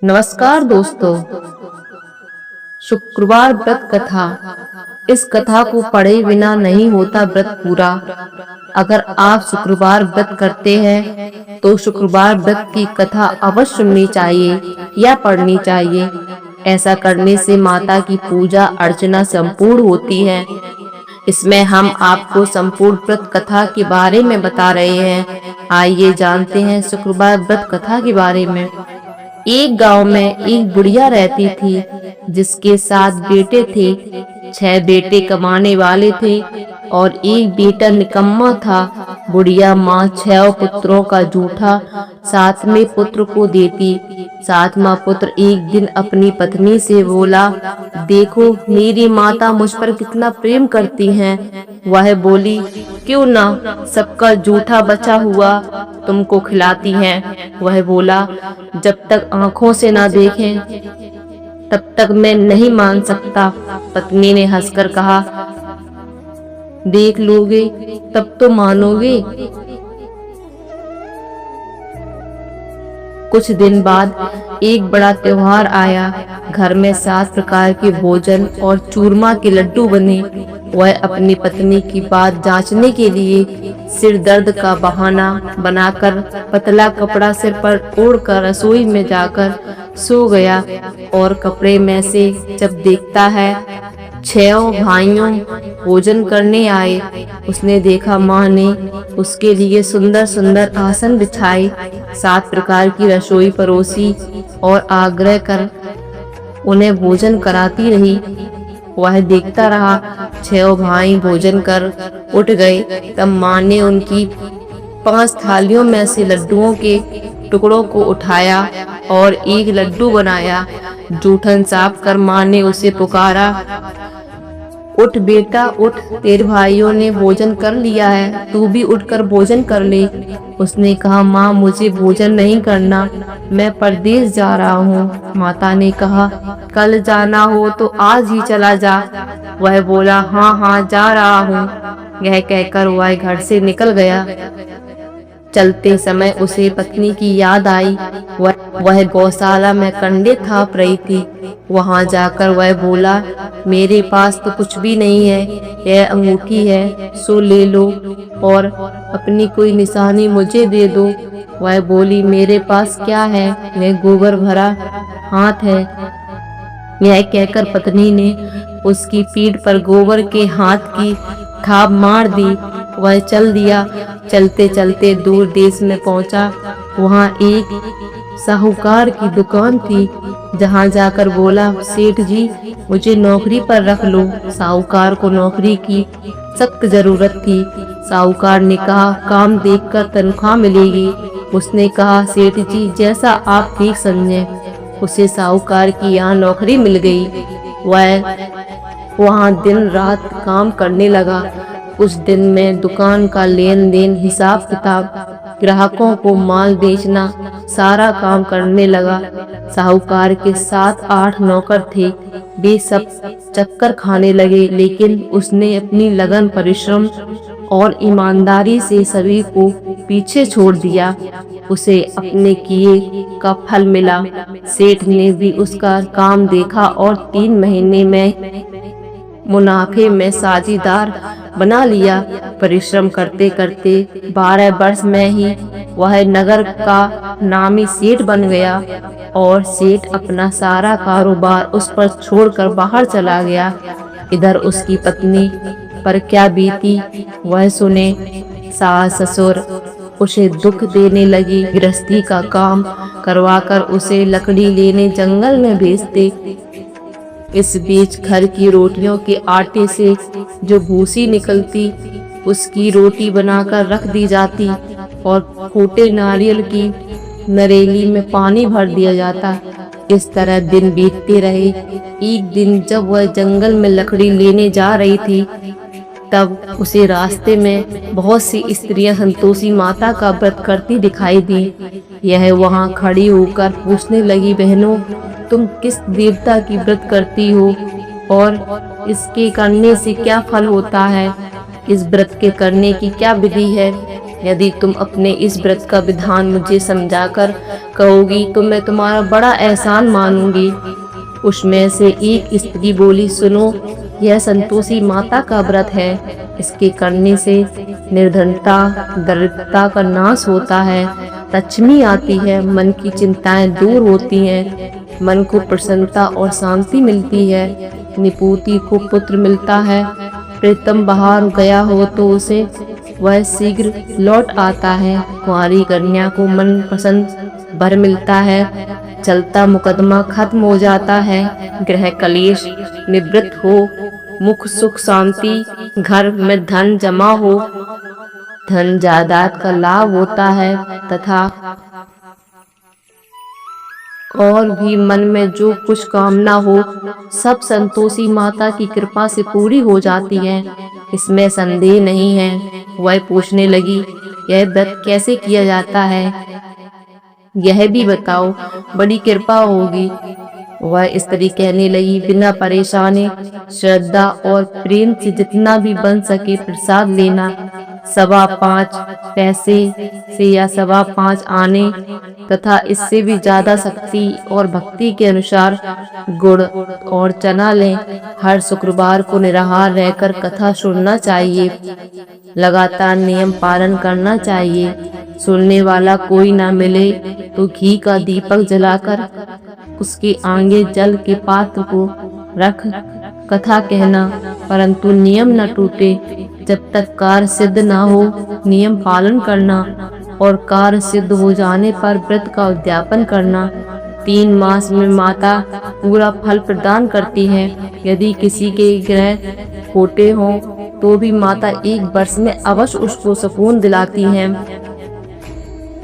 नमस्कार दोस्तों। शुक्रवार व्रत कथा। इस कथा को पढ़े बिना नहीं होता व्रत पूरा। अगर आप शुक्रवार व्रत करते हैं तो शुक्रवार व्रत की कथा अवश्य सुननी चाहिए या पढ़नी चाहिए। ऐसा करने से माता की पूजा अर्चना संपूर्ण होती है। इसमें हम आपको संपूर्ण व्रत कथा के बारे में बता रहे हैं। आइए जानते हैं शुक्रवार व्रत कथा के बारे में। एक गांव में एक बुढ़िया रहती थी जिसके 7 बेटे थे। 6 बेटे कमाने वाले थे और एक बेटा निकम्मा था। बुढ़िया माँ 6 पुत्रों का जूठा 7वें पुत्र को देती। 7वां पुत्र एक दिन अपनी पत्नी से बोला, देखो मेरी माता मुझ पर कितना प्रेम करती हैं। वह बोली, क्यों ना सबका जूठा बचा हुआ तुमको खिलाती हैं। वह बोला, जब तक आंखों से ना देखें तब तक मैं नहीं मान सकता। पत्नी ने हंसकर कहा, देख लोगे तब तो मानोगे। कुछ दिन बाद एक बड़ा त्योहार आया। घर में 7 प्रकार के भोजन और चूरमा के लड्डू बने। वह अपनी पत्नी की बात जांचने के लिए सिर दर्द का बहाना बनाकर पतला कपड़ा सिर पर ओढ़कर रसोई में जाकर सो गया और कपड़े में से जब देखता है 6 भाइयों भोजन करने आए। उसने देखा माँ ने उसके लिए सुंदर सुंदर आसन बिछाए, 7 प्रकार की रसोई परोसी और आग्रह कर उन्हें भोजन कराती रही। वह देखता रहा। 6 भाई भोजन कर उठ गए। तब माँ ने उनकी 5 थालियों में से लड्डुओं के टुकड़ों को उठाया और एक लड्डू बनाया। जूठन साफ कर माँ ने उसे पुकारा, उठ बेटा उठ, तेरे भाइयों ने भोजन कर लिया है, तू भी उठकर भोजन कर ले। उसने कहा, माँ मुझे भोजन नहीं करना, मैं परदेश जा रहा हूँ। माता ने कहा, कल जाना हो तो आज ही चला जा। वह बोला, हाँ हाँ जा रहा हूँ। यह कहकर वह घर से निकल गया। चलते समय उसे पत्नी की याद आई। वह गौशाला में कंडे थाप रही थी। वहां जाकर वह बोला, मेरे पास तो कुछ भी नहीं है, यह अंगूठी है, सो ले लो और अपनी कोई निशानी मुझे दे दो। वह बोली, मेरे पास क्या है, यह गोबर भरा हाथ है। यह कहकर पत्नी ने उसकी पीठ पर गोबर के हाथ की थाप मार दी। वह चल दिया। चलते चलते दूर देश में पहुंचा। वहां एक साहूकार की दुकान थी। जहां जाकर बोला, सेठ जी मुझे नौकरी पर रख लो। साहूकार को नौकरी की सख्त जरूरत थी। साहूकार ने कहा, काम देखकर तनख्वाह मिलेगी। उसने कहा, सेठ जी जैसा आप ठीक समझें। उसे साहूकार की यहाँ नौकरी मिल गई। वह वहां दिन रात काम करने लगा। कुछ दिन में दुकान का लेन देन, हिसाब किताब, ग्राहकों को माल बेचना, सारा काम करने लगा। साहूकार के 7-8 नौकर थे। वे सब चक्कर खाने लगे, लेकिन उसने अपनी लगन, परिश्रम और ईमानदारी से सभी को पीछे छोड़ दिया। उसे अपने किए का फल मिला। सेठ ने भी उसका काम देखा और 3 महीने में मुनाफे में साझीदार बना लिया। परिश्रम करते करते 12 वर्ष में ही वह नगर का नामी सेठ बन गया और सेठ अपना सारा कारोबार उस पर छोड़कर बाहर चला गया। इधर उसकी पत्नी पर क्या बीती वह सुने। सास ससुर उसे दुख देने लगी। गृहस्थी का काम करवाकर उसे लकड़ी लेने जंगल में भेजते। इस बीच घर की रोटियों के आटे से जो भूसी निकलती उसकी रोटी बनाकर रख दी जाती और फूटे नारियल की नरेली में पानी भर दिया जाता। इस तरह दिन बीतते रहे। एक दिन जब वह जंगल में लकड़ी लेने जा रही थी तब उसे रास्ते में बहुत सी स्त्रियां संतोषी माता का व्रत करती दिखाई दी। यह वहां खड़ी होकर पूछने लगी, बहनों तुम किस देवता की व्रत करती हो और इसके करने से क्या फल होता है? इस व्रत के करने की क्या विधि है? यदि तुम अपने इस व्रत का विधान मुझे समझाकर कहोगी तो मैं तुम्हारा बड़ा एहसान मानूंगी। उसमें से एक स्त्री बोली, सुनो, यह संतोषी माता का व्रत है। इसके करने से निर्धनता, दरिद्रता का नाश होता है, लक्ष्मी आती है, मन की चिंताएं दूर होती हैं, मन को प्रसन्नता और शांति मिलती है, निपुति को पुत्र मिलता है, प्रीतम बाहर गया हो तो उसे वह शीघ्र लौट आता है, कुंवारी कन्या को मन पसंद वर मिलता है, चलता मुकदमा खत्म हो जाता है, गृह कलेश निवृत्त हो, मुख सुख शांति, घर में धन जमा हो, धन जायदाद का लाभ होता है तथा और भी मन में जो कुछ कामना हो सब संतोषी माता की कृपा से पूरी हो जाती है, इसमें संदेह नहीं है। वह पूछने लगी, यह व्रत कैसे किया जाता है, यह भी बताओ, बड़ी कृपा होगी। वह स्त्री कहने लगी, बिना परेशानी, श्रद्धा और प्रेम से जितना भी बन सके प्रसाद लेना, 5.25 पैसे से या 5.25 आने तथा इससे भी ज्यादा शक्ति और भक्ति के अनुसार गुड़ और चना लें। हर शुक्रवार को निराहार रहकर कथा सुनना चाहिए, लगातार नियम पालन करना चाहिए। सुनने वाला कोई ना मिले तो घी का दीपक जलाकर उसके आगे जल के पात्र को रख कथा कहना, परंतु नियम न टूटे। जब तक कार्य सिद्ध न हो नियम पालन करना और कार्य सिद्ध हो जाने पर व्रत का उद्यापन करना। 3 मास में माता पूरा फल प्रदान करती है। यदि किसी के ग्रह खोटे हों तो भी माता 1 वर्ष में अवश्य उसको सुकून दिलाती है।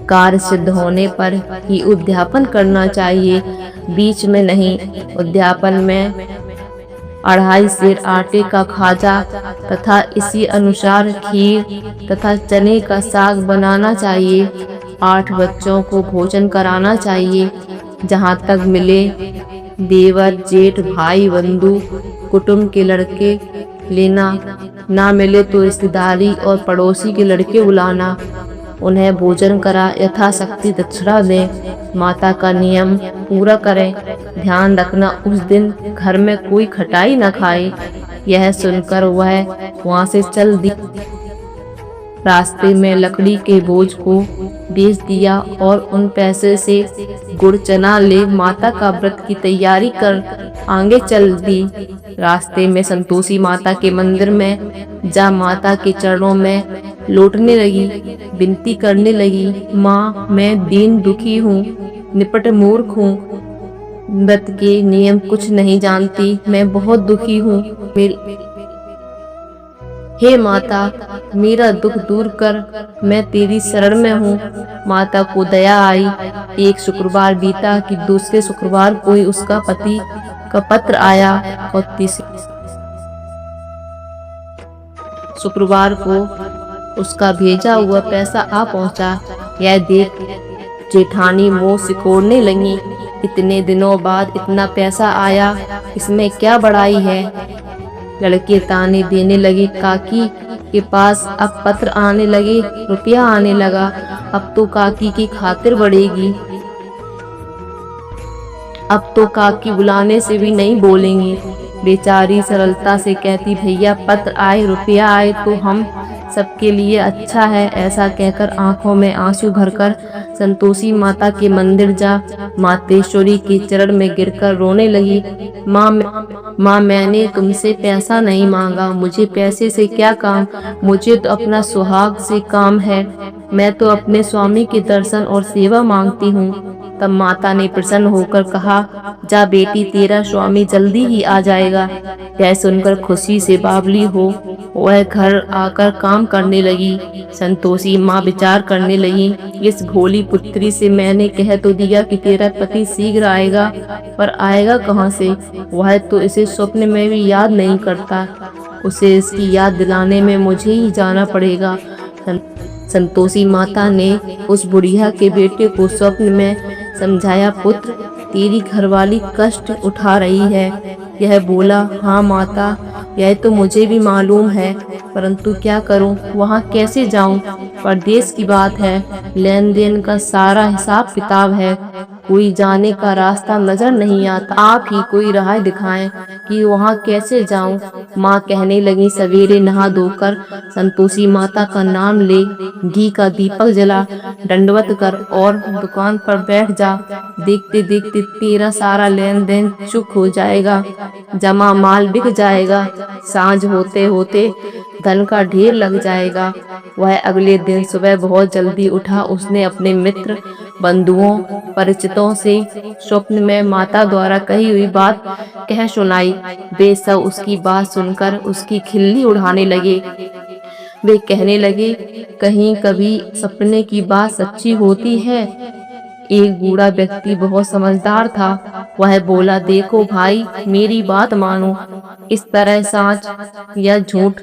कार्य सिद्ध होने पर ही उद्यापन करना चाहिए, बीच में नहीं। उद्यापन में 2.5 सेर आटे का खाजा तथा इसी अनुसार खीर तथा चने का साग बनाना चाहिए। 8 बच्चों को भोजन कराना चाहिए। जहाँ तक मिले देवर, जेठ, भाई, बंधु, कुटुंब के लड़के लेना, ना मिले तो रिश्तेदारी और पड़ोसी के लड़के बुलाना, उन्हें भोजन करा यथाशक्ति दक्षिणा दें। माता का नियम पूरा करें। ध्यान रखना उस दिन घर में कोई खटाई न खाए। यह सुनकर वह वहां से चल दी। रास्ते में लकड़ी के बोझ को बेच दिया और उन पैसे से गुड़ चना ले माता का व्रत की तैयारी कर आगे चल दी। रास्ते में संतोषी माता के मंदिर में जा माता के चरणों में लौटने लगी, विनती करने लगी, माँ, मैं दीन दुखी हूँ, निपट मूर्ख हूँ, व्रत के नियम कुछ नहीं जानती, मैं बहुत दुखी हूँ। हे माता, मेरा दुख दूर कर, मैं तेरी शरण में हूँ। माता को दया आई। एक शुक्रवार बीता कि दूसरे शुक्रवार को ही उसका पति का पत्र आया और तीसरे शुक्रवार को उसका भेजा हुआ पैसा आ पहुंचा। यह देख जेठानी मुंह सिकोड़ने लगी, इतने दिनों बाद इतना पैसा आया, इसमें क्या बड़ाई है। लड़के ताने देने लगे, काकी के पास अब पत्र आने लगे, रुपया आने लगा, अब तो काकी की खातिर बढ़ेगी, अब तो काकी बुलाने से भी नहीं बोलेंगी। बेचारी सरलता से कहती, भैया पत्र आए, रुपया आए तो हम सबके लिए अच्छा है। ऐसा कहकर आंखों में आंसू भरकर संतोषी माता के मंदिर जा मातेश्वरी के चरण में गिरकर रोने लगी। माँ, मैंने तुमसे पैसा नहीं मांगा, मुझे पैसे से क्या काम, मुझे तो अपना सुहाग से काम है, मैं तो अपने स्वामी के दर्शन और सेवा मांगती हूँ। तब माता ने प्रसन्न होकर कहा, जा बेटी, तेरा स्वामी जल्दी ही आ जाएगा। यह सुनकर खुशी से बावली हो वह घर आकर काम करने लगी। संतोषी माँ विचार करने लगी, इस भोली पुत्री से मैंने कह तो दिया कि तेरा पति शीघ्र आएगा, पर आएगा कहाँ से? वह तो इसे स्वप्न में भी याद नहीं करता, उसे इसकी याद दिलाने में मुझे ही जाना पड़ेगा। संतोषी माता ने उस बुढ़िया के बेटे को स्वप्न में समझाया, पुत्र, तेरी घरवाली कष्ट उठा रही है। यह बोला, हाँ माता, यह तो मुझे भी मालूम है, परंतु क्या करूं, वहां कैसे जाऊं? परदेश की बात है, लेन देन का सारा हिसाब किताब है, कोई जाने का रास्ता नजर नहीं आता, आप ही कोई राह दिखाएं कि वहाँ कैसे जाऊं। माँ कहने लगी, सवेरे नहा धोकर संतोषी माता का नाम ले, घी का दीपक जला, दंडवत कर और दुकान पर बैठ जा। देखते देखते तेरा सारा लेन देन चुक हो जाएगा, जमा माल बिक जाएगा, सांझ होते होते धन का ढेर लग जाएगा। वह अगले दिन सुबह बहुत जल्दी उठा। उसने अपने मित्र, बंधुओं, परिचितों से स्वप्न में माता द्वारा कही हुई बात कह सुनाई। वे सब उसकी बात सुनकर उसकी खिल्ली उड़ाने लगे। वे कहने लगे, कहीं कभी सपने की बात सच्ची होती है। एक बूढ़ा व्यक्ति बहुत समझदार था। वह बोला, देखो भाई, मेरी बात मानो, इस तरह सच या झूठ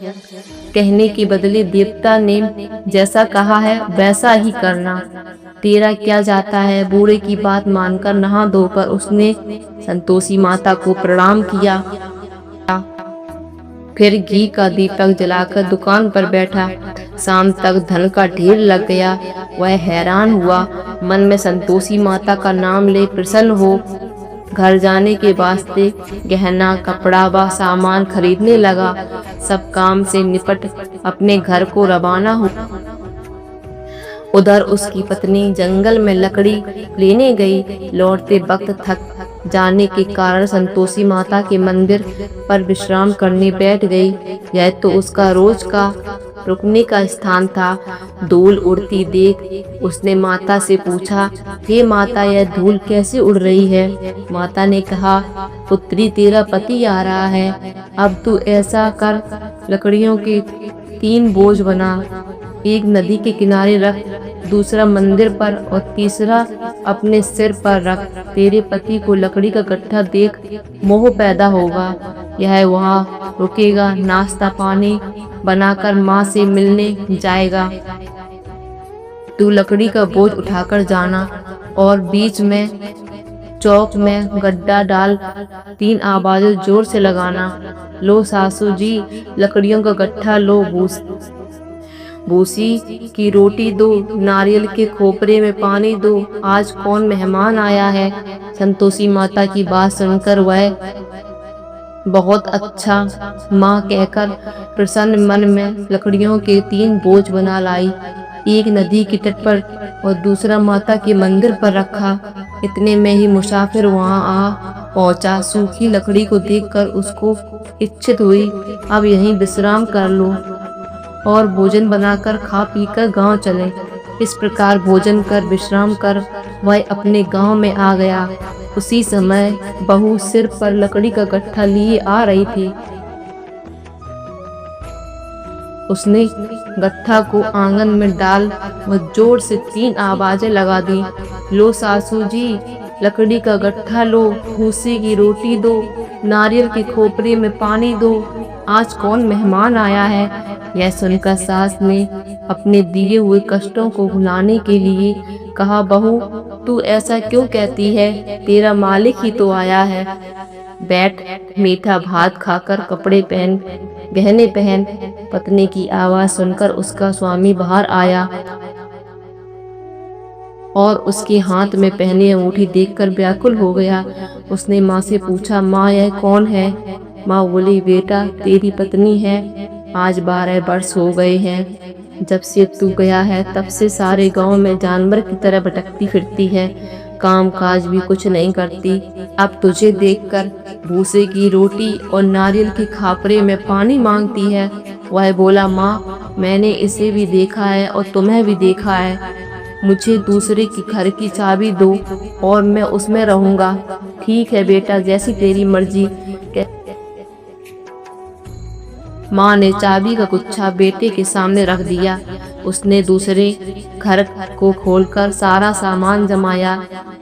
कहने के बदले देवता ने जैसा कहा है वैसा ही करना। तेरा क्या जाता है। बूढ़े की बात मानकर नहा धोकर उसने संतोषी माता को प्रणाम किया, फिर घी का दीपक जलाकर दुकान पर बैठा। शाम तक धन का ढेर लग गया। वह हैरान हुआ, मन में संतोषी माता का नाम ले प्रसन्न हो घर जाने के वास्ते गहना, कपड़ा व सामान खरीदने लगा। सब काम से निपट अपने घर को रवाना हुआ। उधर उसकी पत्नी जंगल में लकड़ी लेने गई। लौटते वक्त थक जाने के कारण संतोषी माता के मंदिर पर विश्राम करने बैठ गई। यह तो उसका रोज का रुकने का स्थान था। धूल उड़ती देख उसने माता से पूछा, हे माता, यह धूल कैसे उड़ रही है। माता ने कहा, पुत्री, तेरा पति आ रहा है। अब तू ऐसा कर, लकड़ियों के 3 बोझ बना, एक नदी के किनारे रख, दूसरा मंदिर पर और तीसरा अपने सिर पर रख। तेरे पति को लकड़ी का गट्ठा देख मोह पैदा होगा। यह वहाँ रुकेगा, नाश्ता पानी बनाकर माँ से मिलने जाएगा। तू लकड़ी का बोझ उठाकर जाना और बीच में चौक में गड्ढा डाल 3 आवाजें जोर से लगाना। लो सासू जी, लकड़ियों का गट्ठा लो, भूसी की रोटी दो, नारियल के खोपरे में पानी दो, आज कौन मेहमान आया है। संतोषी माता की बात सुनकर वह बहुत अच्छा माँ कहकर प्रसन्न मन में लकड़ियों के 3 बोझ बना लाई। एक नदी के तट पर और दूसरा माता के मंदिर पर रखा। इतने में ही मुसाफिर वहां आ पहुंचा। सूखी लकड़ी को देखकर उसको इच्छित हुई, अब यहीं विश्राम कर लो और भोजन बनाकर खा पीकर गांव चले। इस प्रकार भोजन कर विश्राम कर वह अपने गांव में आ गया। उसी समय बहू सिर पर लकड़ी का गट्ठा लिए आ रही थी। उसने गट्ठा को आंगन में डाल वह जोर से 3 आवाजें लगा दी। लो सासू जी, लकड़ी का गट्ठा लो, भूसी की रोटी दो, नारियल के खोपरे में पानी दो, आज कौन मेहमान आया है। यह सुनकर सास ने अपने दिए हुए कष्टों को भुलाने के लिए कहा, बहू, तू ऐसा क्यों कहती है, तेरा मालिक ही तो आया है। बैठ, मीठा भात खाकर कपड़े पहन, गहने पहन। पत्नी की आवाज सुनकर उसका स्वामी बाहर आया और उसके हाथ में पहनी अंगूठी देखकर व्याकुल हो गया। उसने माँ से पूछा, माँ, यह कौन है। माँ बोली, बेटा, तेरी पत्नी है। आज 12 वर्ष हो गए हैं जब से तू गया है। तब से सारे गांव में जानवर की तरह भटकती फिरती है, काम काज भी कुछ नहीं करती। अब तुझे देखकर भूसे की रोटी और नारियल के खापरे में पानी मांगती है। वह बोला, माँ, मैंने इसे भी देखा है और तुम्हें भी देखा है। मुझे दूसरे के घर की चाबी दो और मैं उसमें रहूंगा। ठीक है बेटा, जैसी तेरी मर्जी। माँ ने चाबी का गुच्छा बेटे के सामने रख दिया। उसने दूसरे घर को खोलकर सारा सामान जमाया।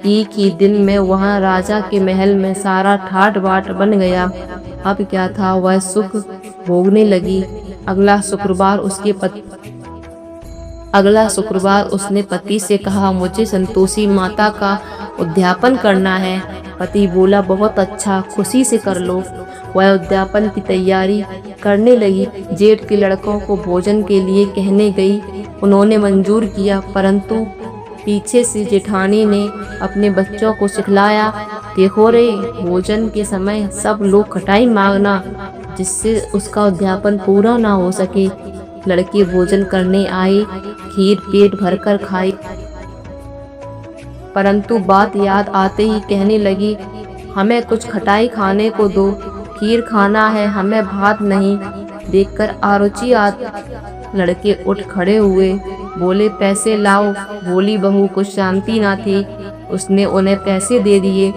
एक ही दिन में वहां राजा के महल में सारा ठाट बाट बन गया। अब क्या था, वह सुख भोगने लगी। अगला शुक्रवार उसने पति से कहा, मुझे संतोषी माता का उद्यापन करना है। पति बोला, बहुत अच्छा, खुशी से कर लो। वह उद्यापन की तैयारी करने लगी। जेठ के लड़कों को भोजन के लिए कहने गई। उन्होंने मंजूर किया, परंतु पीछे से जेठानी ने अपने बच्चों को सिखलाया, देखो रे, भोजन के समय सब लोग खटाई मांगना, जिससे उसका उद्यापन पूरा ना हो सके। लड़के भोजन करने आए, खीर पेट भरकर खाई, परंतु बात याद आते ही कहने लगी, हमें कुछ खटाई खाने को दो, खीर खाना है, हमें भात नहीं। देखकर आरुचि लड़के उठ खड़े हुए, बोले, पैसे लाओ। भोली बहू को शांति ना थी, उसने उन्हें पैसे दे दिए।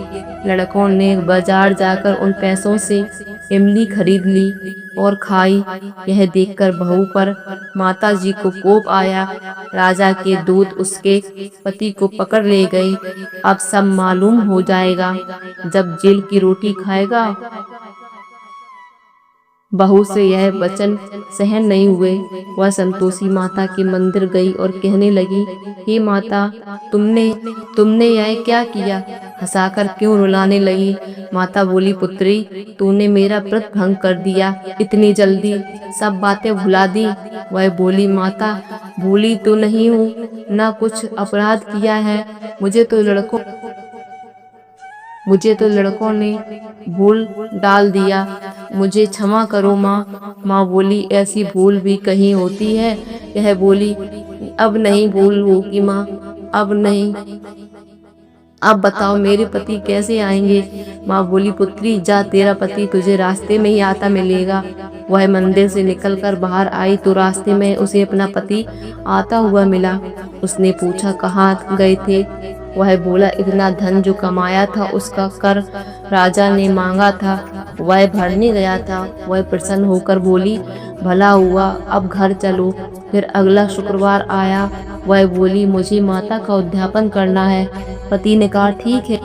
लड़कों ने बाजार जाकर उन पैसों से इमली खरीद ली और खाई। यह देखकर बहू पर माता जी को कोप आया। राजा के दूत उसके पति को पकड़ ले गए। अब सब मालूम हो जाएगा जब जेल की रोटी खाएगा। बहू से यह वचन सहन नहीं हुए। वह संतोषी माता के मंदिर गई और कहने लगी, हे माता, तुमने यह क्या किया? हंसाकर क्यों रुलाने लगी? माता बोली, पुत्री, तूने मेरा व्रत भंग कर दिया, इतनी जल्दी सब बातें भुला दी। वह बोली, माता, भूली तो नहीं हूँ, ना कुछ अपराध किया है, मुझे तो लड़कों ने भूल डाल दिया, मुझे क्षमा करो माँ। माँ बोली, ऐसी भूल भी कहीं होती है? यह बोली, अब नहीं भूल होगी माँ, अब नहीं। अब बताओ मेरे पति कैसे आएंगे? माँ बोली, पुत्री, जा, तेरा पति तुझे रास्ते में ही आता मिलेगा। वह मंदिर से निकलकर बाहर आई तो रास्ते में उसे अपना पति आता हुआ मिला। उसने पूछा, कहाँ गए थे? वह बोला, इतना धन जो कमाया था उसका कर राजा ने मांगा था, वह भरने गया था। वह प्रसन्न होकर बोली, भला हुआ, अब घर चलो। फिर अगला शुक्रवार आया। वह बोली, मुझे माता का उद्यापन करना है। पति ने कहा, ठीक है।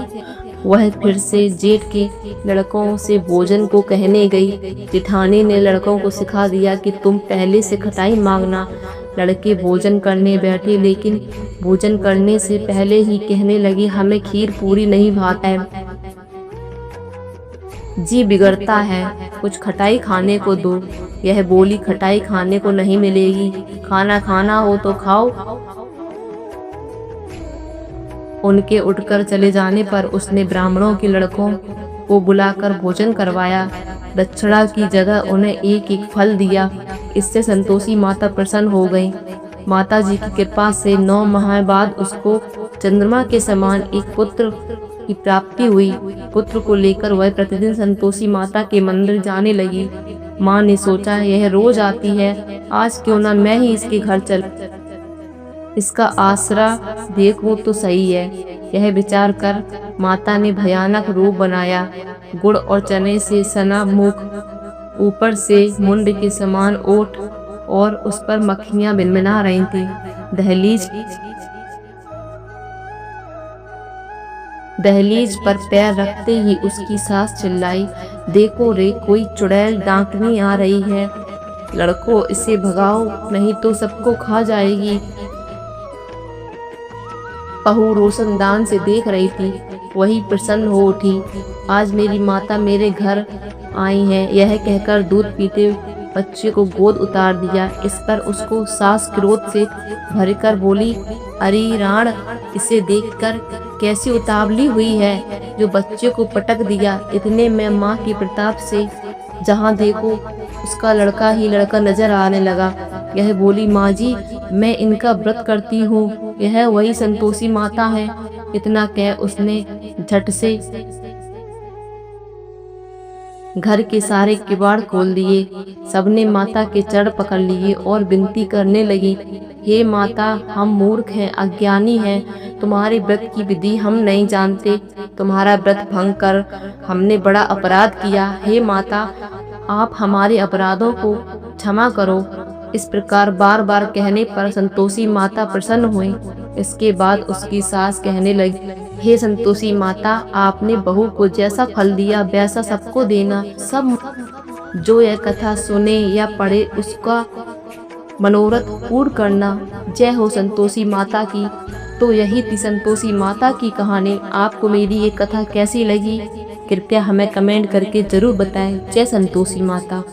वह फिर से जेठ के लड़कों से भोजन को कहने गई। जेठानी ने लड़कों को सिखा दिया कि तुम पहले से खटाई मांगना। लड़के भोजन करने बैठे, लेकिन भोजन करने से पहले ही कहने लगे, हमें खीर पूरी नहीं भाता है, जी बिगड़ता है, कुछ खटाई खाने को दो। यह बोली, खटाई खाने को नहीं मिलेगी, खाना खाना हो तो खाओ। उनके उठकर चले जाने पर उसने ब्राह्मणों के लड़कों को बुलाकर भोजन करवाया। दक्षिणा की जगह उन्हें एक एक फल दिया। इससे संतोषी माता प्रसन्न हो गई। माता जी की कृपा से 9 माह बाद उसको चंद्रमा के समान एक पुत्र की प्राप्ति हुई। पुत्र को लेकर वह प्रतिदिन संतोषी माता के मंदिर जाने लगी। माँ ने सोचा, यह रोज आती है, आज क्यों ना मैं ही इसके घर चल, इसका आसरा देखूं तो सही है। यह विचार कर माता ने भयानक रूप बनाया। गुड़ और चने से सना मुख, ऊपर से मुंड के समान ओठ और उस पर मक्खियां भिनभिना रही थी। दहलीज पर पैर रखते ही उसकी सास चिल्लाई, देखो रे, कोई चुड़ैल डांकनी आ रही है, लड़कों इसे भगाओ, नहीं तो सबको खा जाएगी। बहू रोशनदान से देख रही थी, वही प्रसन्न हो उठी। आज मेरी माता मेरे घर आई है, यह कहकर दूध पीते बच्चे को गोद उतार दिया। इस पर उसको सास क्रोध से भरकर बोली, अरे राण, इसे देखकर कैसी उतावली हुई है, जो बच्चे को पटक दिया। इतने में माँ के प्रताप से जहाँ देखो उसका लड़का ही लड़का नजर आने लगा। यह बोली, माँ जी, मैं इनका व्रत करती हूँ, यह वही संतोषी माता है। इतना कह उसने झट से घर के सारे किवाड़ खोल दिए। सबने माता के चरण पकड़ लिए और विनती करने लगी, हे माता, हम मूर्ख हैं, अज्ञानी हैं, तुम्हारे व्रत की विधि हम नहीं जानते, तुम्हारा व्रत भंग कर हमने बड़ा अपराध किया। हे माता, आप हमारे अपराधों को क्षमा करो। इस प्रकार बार बार कहने पर संतोषी माता प्रसन्न हुई। इसके बाद उसकी सास कहने लगी, हे संतोषी माता, आपने बहू को जैसा फल दिया वैसा सबको देना। सब जो यह कथा सुने या पढ़े उसका मनोरथ पूर्ण करना। जय हो संतोषी माता की। तो यही थी संतोषी माता की कहानी। आपको मेरी ये कथा कैसी लगी, कृपया हमें कमेंट करके जरूर बताएं। जय संतोषी माता।